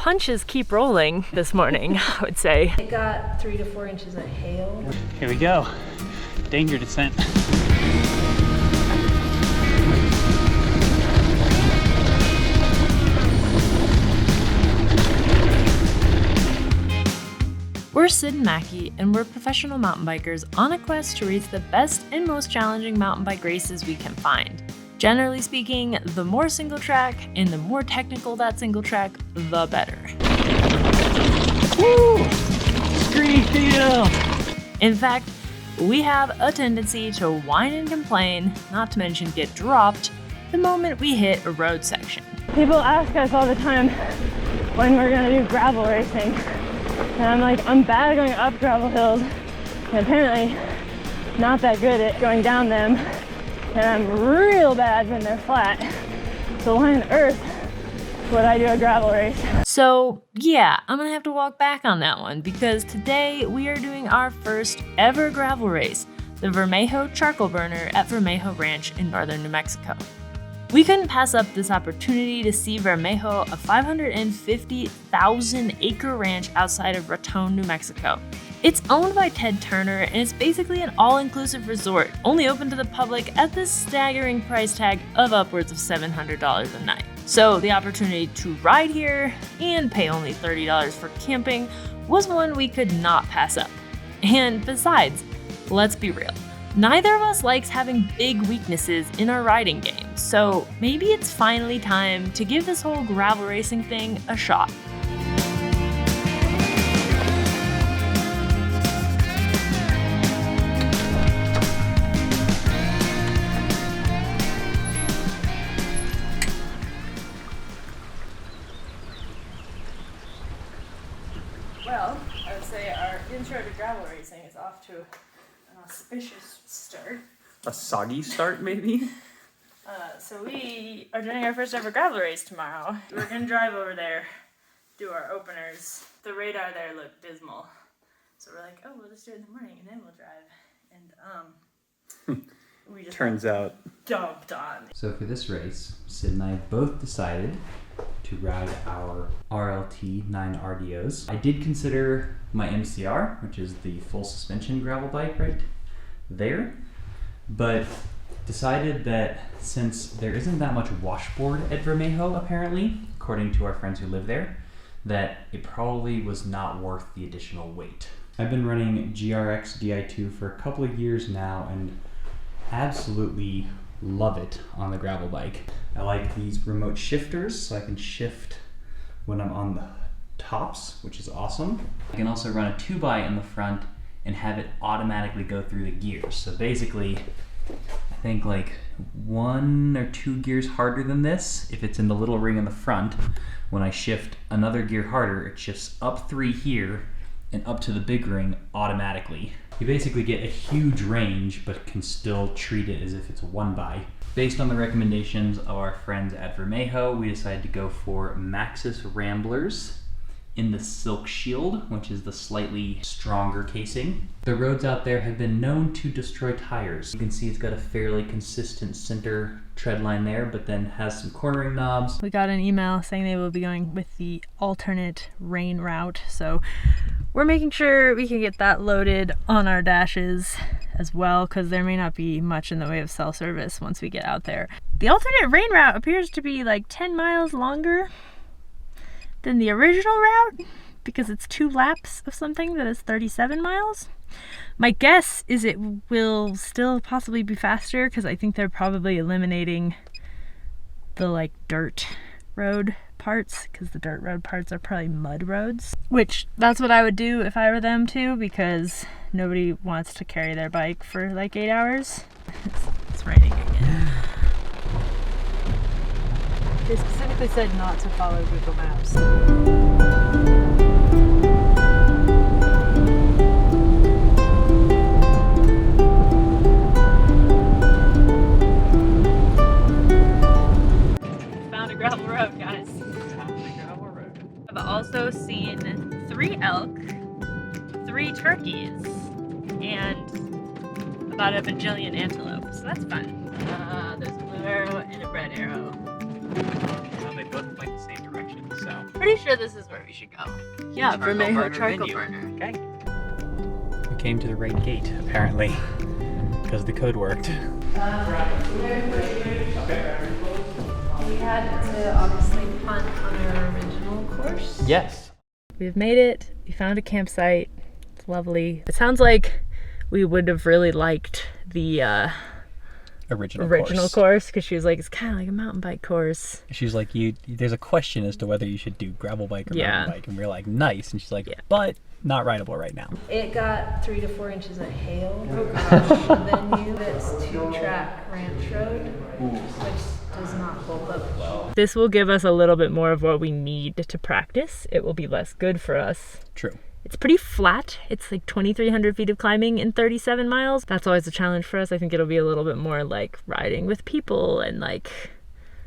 punches keep rolling this morning, I would say. It got 3 to 4 inches of hail. Here we go. Danger descent. We're Sid and Mackie, and we're professional mountain bikers on a quest to race the best and most challenging mountain bike races we can find. Generally speaking, the more single track and the more technical that single track, the better. Woo! Street deal! In fact, we have a tendency to whine and complain, not to mention get dropped, the moment we hit a road section. People ask us all the time when we're gonna do gravel racing. And I'm like, I'm bad at going up gravel hills, and apparently not that good at going down them. And I'm real bad when they're flat. So why on earth would I do a gravel race? So yeah, I'm gonna have to walk back on that one because today we are doing our first ever gravel race, the Vermejo Charcoal Burner at Vermejo Ranch in northern New Mexico. We couldn't pass up this opportunity to see Vermejo, a 550,000 acre ranch outside of Raton, New Mexico. It's owned by Ted Turner and it's basically an all-inclusive resort, only open to the public at this staggering price tag of upwards of $700 a night. So the opportunity to ride here and pay only $30 for camping was one we could not pass up. And besides, let's be real, neither of us likes having big weaknesses in our riding game, so maybe it's finally time to give this whole gravel racing thing a shot. Well, I would say our intro to gravel racing is off to an auspicious start. A soggy start, maybe? So we are doing our first ever gravel race tomorrow. We're gonna drive over there, do our openers. The radar there looked dismal. So we're like, oh, we'll just do it in the morning and then we'll drive. And we just Turns out. dumped on. So for this race, Sid and I both decided to ride our RLT 9 RDOs. I did consider my MCR, which is the full suspension gravel bike right there, but decided that since there isn't that much washboard at Vermejo apparently, according to our friends who live there, that it probably was not worth the additional weight. I've been running GRX Di2 for a couple of years now and absolutely love it on the gravel bike. I like these remote shifters so I can shift when I'm on the tops, which is awesome. I can also run a 2x in the front and have it automatically go through the gears. So basically, I think like 1 or 2 gears harder than this, if it's in the little ring in the front, when I shift another gear harder, it shifts up 3 here and up to the big ring automatically. You basically get a huge range, but can still treat it as if it's a 1x. Based on the recommendations of our friends at Vermejo, we decided to go for Maxxis Ramblers in the Silk Shield, which is the slightly stronger casing. The roads out there have been known to destroy tires. You can see it's got a fairly consistent center tread line there, but then has some cornering knobs. We got an email saying they will be going with the alternate rain route, so we're making sure we can get that loaded on our dashes as well, because there may not be much in the way of cell service once we get out there. The alternate rain route appears to be like 10 miles longer than the original route because it's 2 laps of something that is 37 miles. My guess is it will still possibly be faster because I think they're probably eliminating the like dirt road parts, because the dirt road parts are probably mud roads, which that's what I would do if I were them too, because nobody wants to carry their bike for like 8 hours. It's raining again. They specifically said not to follow Google Maps. Found a gravel road, guys. I've also seen 3 elk, 3 turkeys, and about a bajillion antelope, so that's fun. There's a blue arrow and a red arrow. They both point the same direction, so. pretty sure this is where we should go. Yeah, Vermejo Charcoal Burner. Okay. We came to the right gate, apparently, because the code worked. We had to obviously punt on our original course. Yes. We've made it. We found a campsite. It's lovely. It sounds like we would have really liked the original course because she was like, it's kind of like a mountain bike course. She's like, there's a question as to whether you should do gravel bike or mountain bike, and we're like, nice. And she's like, but not rideable right now. It got 3 to 4 inches of hail. Oh gosh. The venue that's 2-track ranch road, which does not hold up well. This will give us a little bit more of what we need to practice. It will be less good for us. True. It's pretty flat. It's like 2,300 feet of climbing in 37 miles. That's always a challenge for us. I think it'll be a little bit more like riding with people and like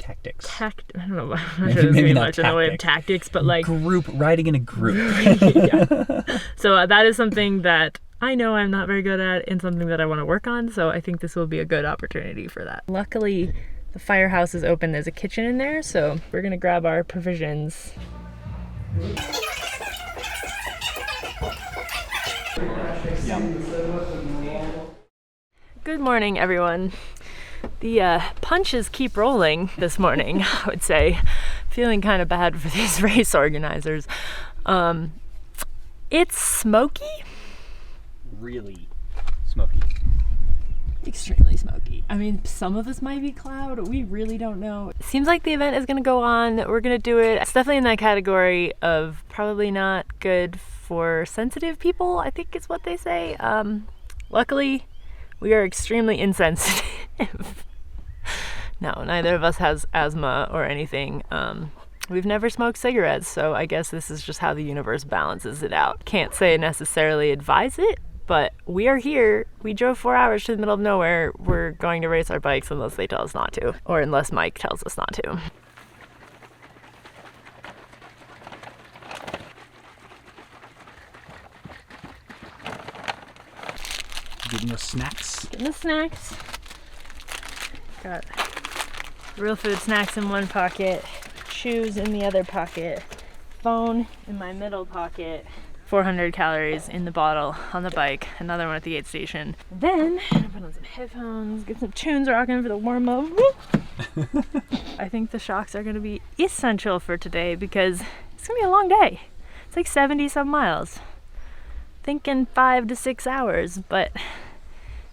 tactics. I don't know. I'm not sure there's maybe much in the way of tactics, but like riding in a group. Yeah. So that is something that I know I'm not very good at and something that I want to work on. So I think this will be a good opportunity for that. Luckily, the firehouse is open. There's a kitchen in there, so we're gonna grab our provisions. Good morning, everyone. The punches keep rolling this morning, I would say. Feeling kind of bad for these race organizers. It's smoky. Really smoky. Extremely smoky. I mean, some of this might be cloud. We really don't know. It seems like the event is going to go on. We're going to do it. It's definitely in that category of probably not good for sensitive people, I think is what they say. Luckily, we are extremely insensitive. No, neither of us has asthma or anything. We've never smoked cigarettes, so I guess this is just how the universe balances it out. Can't say necessarily advise it, but we are here. We drove 4 hours to the middle of nowhere. We're going to race our bikes unless they tell us not to, or unless Mike tells us not to. Getting those snacks. Getting the snacks. Got real food snacks in one pocket, shoes in the other pocket, phone in my middle pocket, 400 calories in the bottle on the bike, another one at the aid station. And then I'm gonna put on some headphones, get some tunes rocking for the warm up. I think the shocks are gonna be essential for today because it's gonna be a long day. It's like 70 some miles. Thinking 5 to 6 hours, but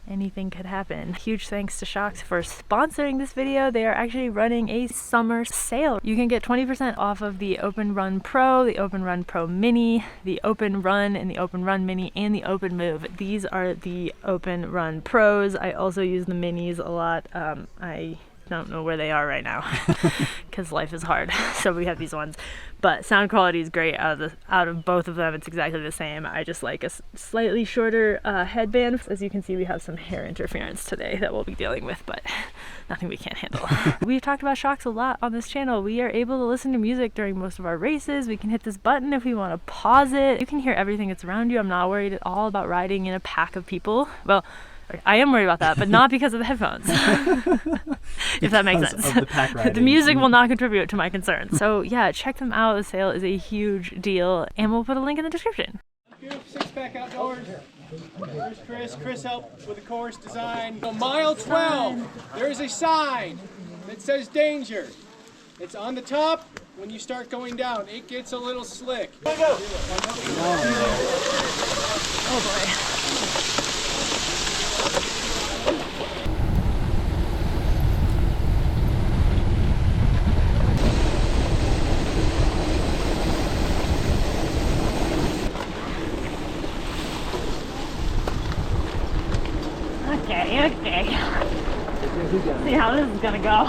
anything could happen. Huge thanks to Shocks for sponsoring this video. They are actually running a summer sale. You can get 20% off of the Open Run Pro, the Open Run Pro Mini, the Open Run and the Open Run Mini, and the Open Move. These are the Open Run Pros. I also use the Minis a lot. I don't know where they are right now because life is hard, so we have these ones, but sound quality is great out of both of them. It's exactly the same. I just like a slightly shorter headband. As you can see, we have some hair interference today that we'll be dealing with, but nothing we can't handle. We've talked about Shocks a lot on this channel. We are able to listen to music during most of our races. We can hit this button if we want to pause it. You can hear everything that's around you. I'm not worried at all about riding in a pack of people. Well, I am worried about that, but not because of the headphones. If that makes sense. The music will not contribute to my concerns. So yeah, check them out. The sale is a huge deal, and we'll put a link in the description. Six-pack outdoors. Here's Chris. Chris helped with the course design. So mile 12, there is a sign that says danger. It's on the top. When you start going down, it gets a little slick. Go. Oh boy. Okay. See how this is gonna go.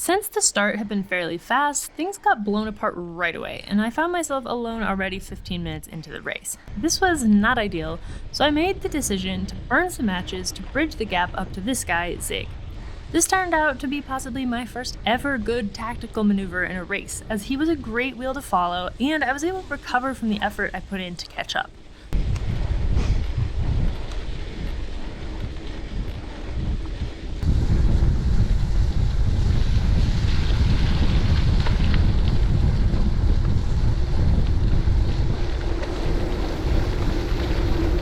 Since the start had been fairly fast, things got blown apart right away, and I found myself alone already 15 minutes into the race. This was not ideal, so I made the decision to burn some matches to bridge the gap up to this guy, Zig. This turned out to be possibly my first ever good tactical maneuver in a race, as he was a great wheel to follow, and I was able to recover from the effort I put in to catch up.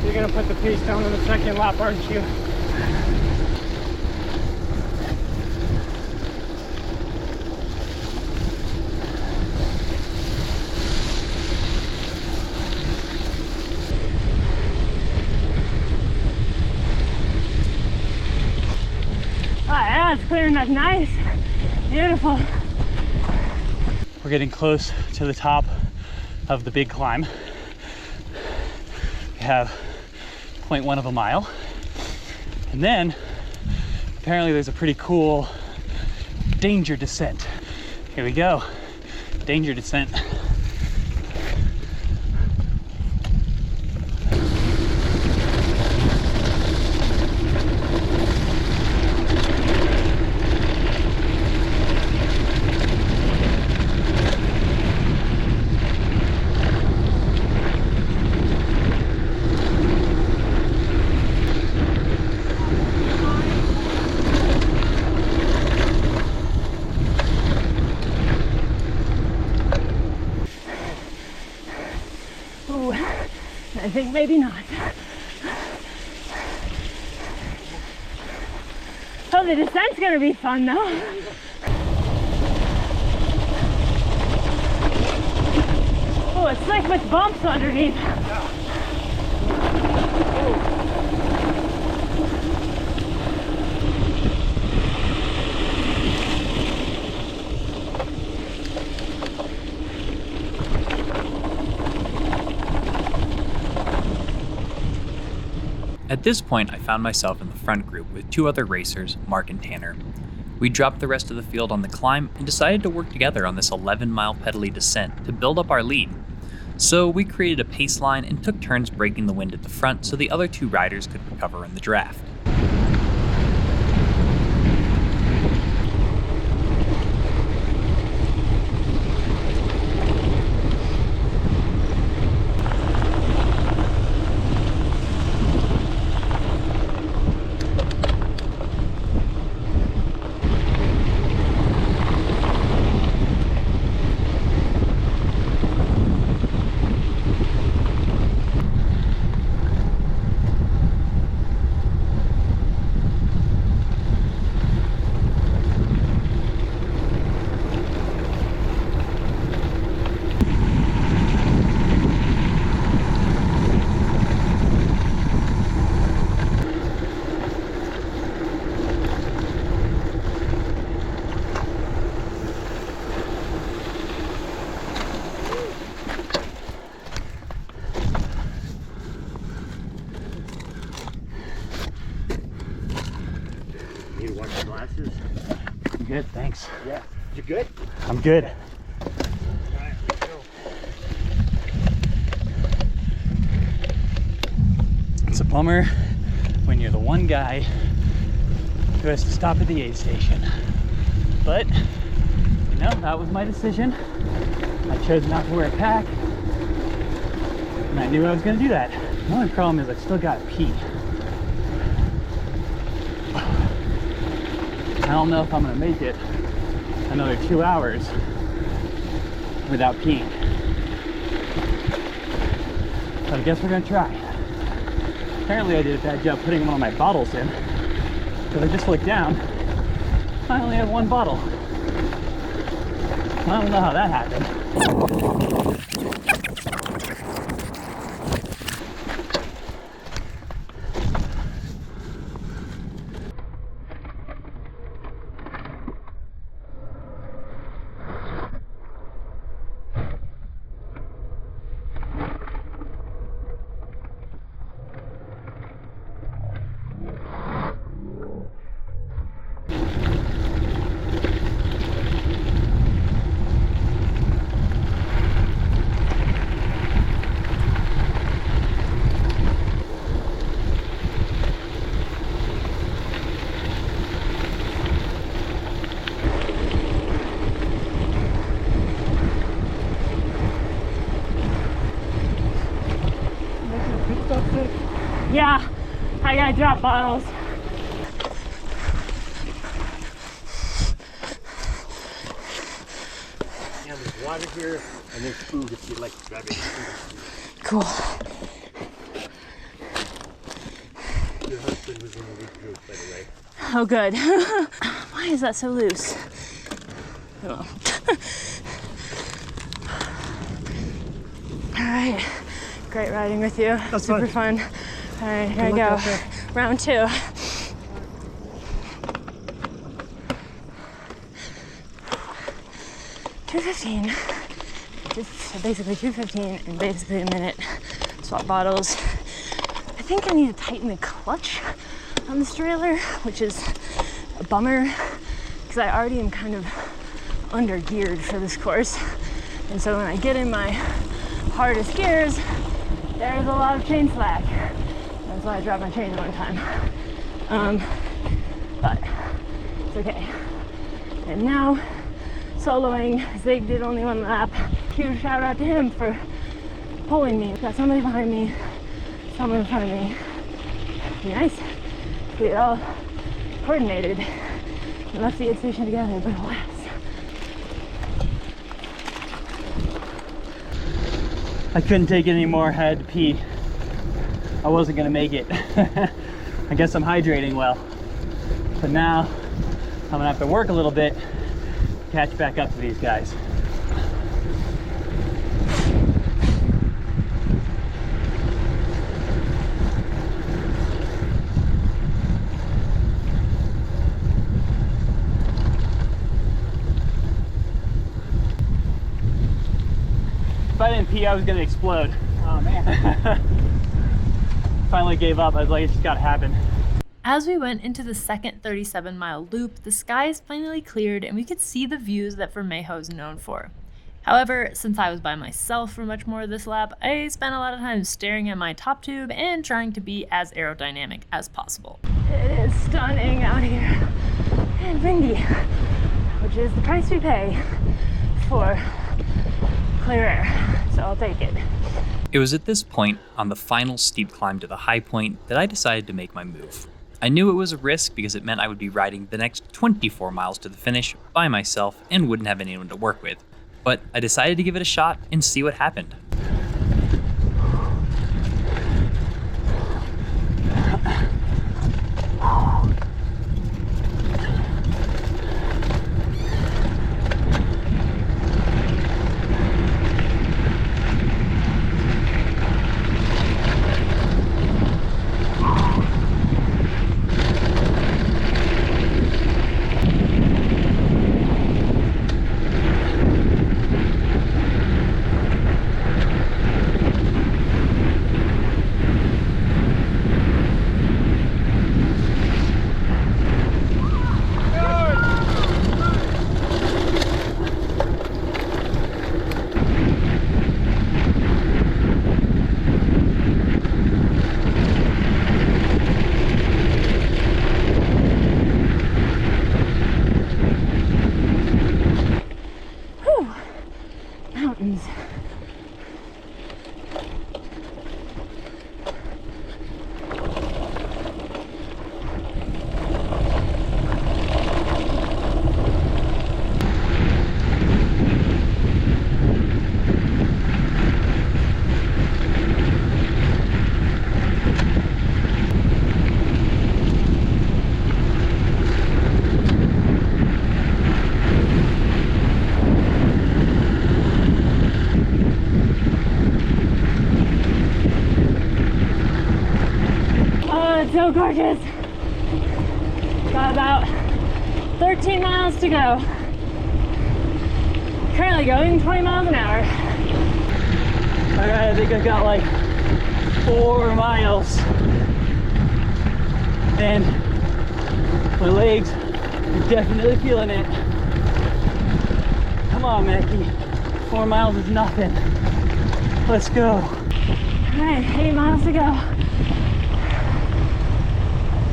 You're gonna put the pace down on the second lap, aren't you? Yeah, it's clearing up nice. Beautiful. We're getting close to the top of the big climb. We have 0.1 of a mile. And then apparently there's a pretty cool danger descent. Here we go. Danger descent. I think maybe not. Oh, the descent's gonna be fun though. Oh, it's slick with bumps underneath. At this point, I found myself in the front group with two other racers, Mark and Tanner. We dropped the rest of the field on the climb and decided to work together on this 11-mile pedally descent to build up our lead. So we created a pace line and took turns breaking the wind at the front so the other two riders could recover in the draft. Need one of the glasses? I'm good, thanks. Yeah. You good? I'm good. Alright, let's go. It's a bummer when you're the one guy who has to stop at the aid station. But, you know, that was my decision. I chose not to wear a pack, and I knew I was going to do that. The only problem is I still got to pee. I don't know if I'm going to make it another 2 hours without peeing. But I guess we're going to try. Apparently I did a bad job putting one of my bottles in, because I just looked down, I only have one bottle. I don't know how that happened. Yeah, I gotta drop bottles. Yeah, there's water here and there's food if you'd like to grab it. Cool. Your husband was in a big group, by the way. Oh, good. Why is that so loose? Oh. All right, great riding with you. That's super fun. All right, here I go. Round 2. $2.15. Just basically $2.15 in basically a minute. Swap bottles. I think I need to tighten the clutch on this trailer, which is a bummer because I already am kind of under geared for this course. And so when I get in my hardest gears, there's a lot of chain slack. That's why I dropped my chains one time. But it's okay. And now, soloing, Zig did only 1 lap. Huge shout out to him for pulling me. Got somebody behind me, someone in front of me. Be nice. We had all coordinated and left the aid station together, but alas. I couldn't take it anymore, I had to pee. I wasn't gonna make it. I guess I'm hydrating well. But now, I'm gonna have to work a little bit to catch back up to these guys. If I didn't pee, I was gonna explode. Oh man. Finally gave up. I was like, it's just gotta happen. As we went into the second 37-mile loop, the skies finally cleared and we could see the views that Vermejo is known for. However, since I was by myself for much more of this lap, I spent a lot of time staring at my top tube and trying to be as aerodynamic as possible. It is stunning out here and windy, which is the price we pay for clear air, so I'll take it. It was at this point, on the final steep climb to the high point, that I decided to make my move. I knew it was a risk because it meant I would be riding the next 24 miles to the finish by myself and wouldn't have anyone to work with. But I decided to give it a shot and see what happened. Mountains. So gorgeous. Got about 13 miles to go. Currently going 20 miles an hour. All right, I think I got like 4 miles. And my legs are definitely feeling it. Come on, Mackie. 4 miles is nothing. Let's go. All right, 8 miles to go.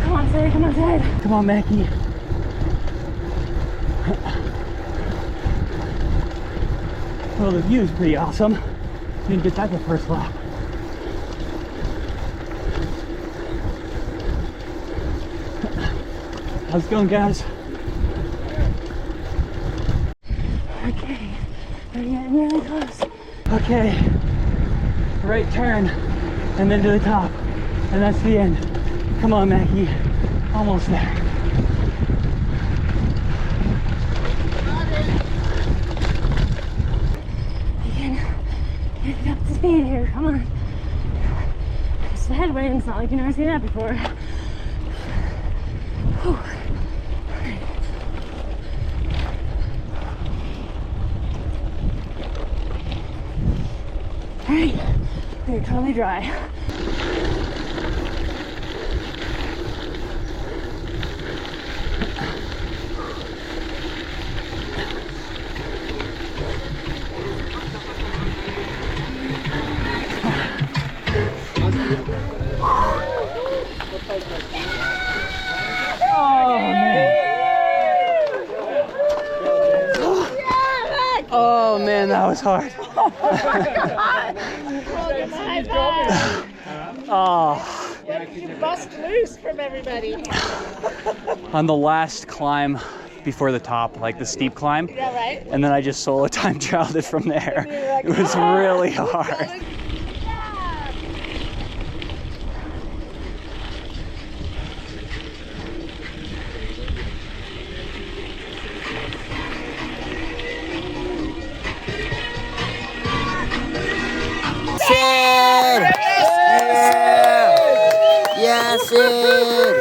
Come on, Sid, come on, Sid. Come on, Mackie. Well, the view's pretty awesome. Didn't get that the first lap. How's it going, guys? Okay, we're getting really close. Okay. Right turn, and then to the top. And that's the end. Come on, Mackie. Almost there. Get up to speed here, come on. It's the headwind, it's not like you've never seen that before. Whew. All right, you're totally dry. Oh man, that was hard. Oh. You bust loose from everybody. On the last climb before the top, like the steep climb, Yeah, right? and then I just solo time trialed it from there. It was really hard. Yes, it.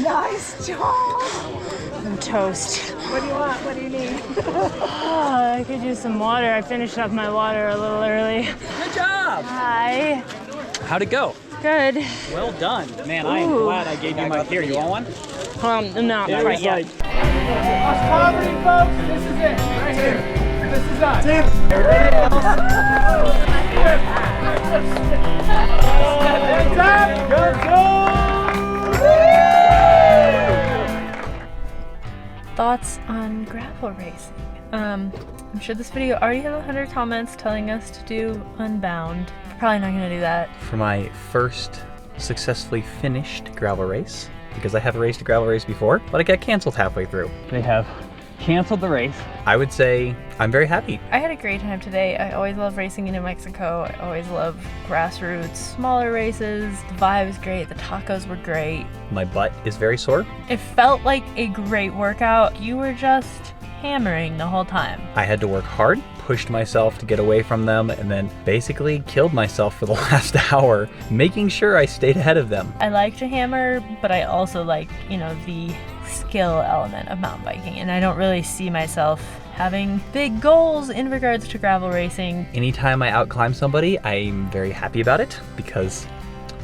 Nice job. I'm toast. What do you want? What do you need? Oh, I could use some water. I finished up my water a little early. Good job. Hi. How'd it go? Good. Well done. Man, I am Ooh. glad I gave you my here. You want one? Not quite yet. Us poverty folks, this is it, right here. This is us. Everybody else. Heads up, go, go! Thoughts on gravel racing? I'm sure this video already has 100 comments telling us to do Unbound. Probably not gonna do that. For my first successfully finished gravel race, because I have raced a gravel race before, but I got canceled halfway through. They have canceled the race. I would say I'm very happy. I had a great time today. I always love racing in New Mexico. I always love grassroots, smaller races. The vibe was great. The tacos were great. My butt is very sore. It felt like a great workout. You were just hammering the whole time. I had to work hard, pushed myself to get away from them, and then basically killed myself for the last hour, making sure I stayed ahead of them. I like to hammer, but I also like, the skill element of mountain biking, and I don't really see myself having big goals in regards to gravel racing. Anytime I outclimb somebody, I'm very happy about it, because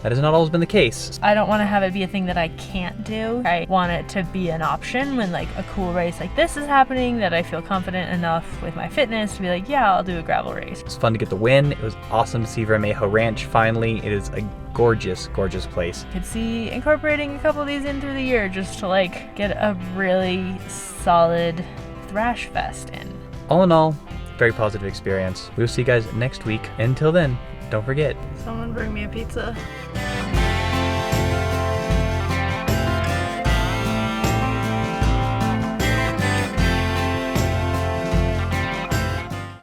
that has not always been the case. I don't want to have it be a thing that I can't do. I want it to be an option when like a cool race like this is happening, that I feel confident enough with my fitness to be like, yeah, I'll do a gravel race. It was fun to get the win. It was awesome to see Vermejo Ranch finally. It is a gorgeous, gorgeous place. I could see incorporating a couple of these in through the year just to like get a really solid thrash fest in. All in all, very positive experience. We will see you guys next week. Until then, don't forget. Someone bring me a pizza.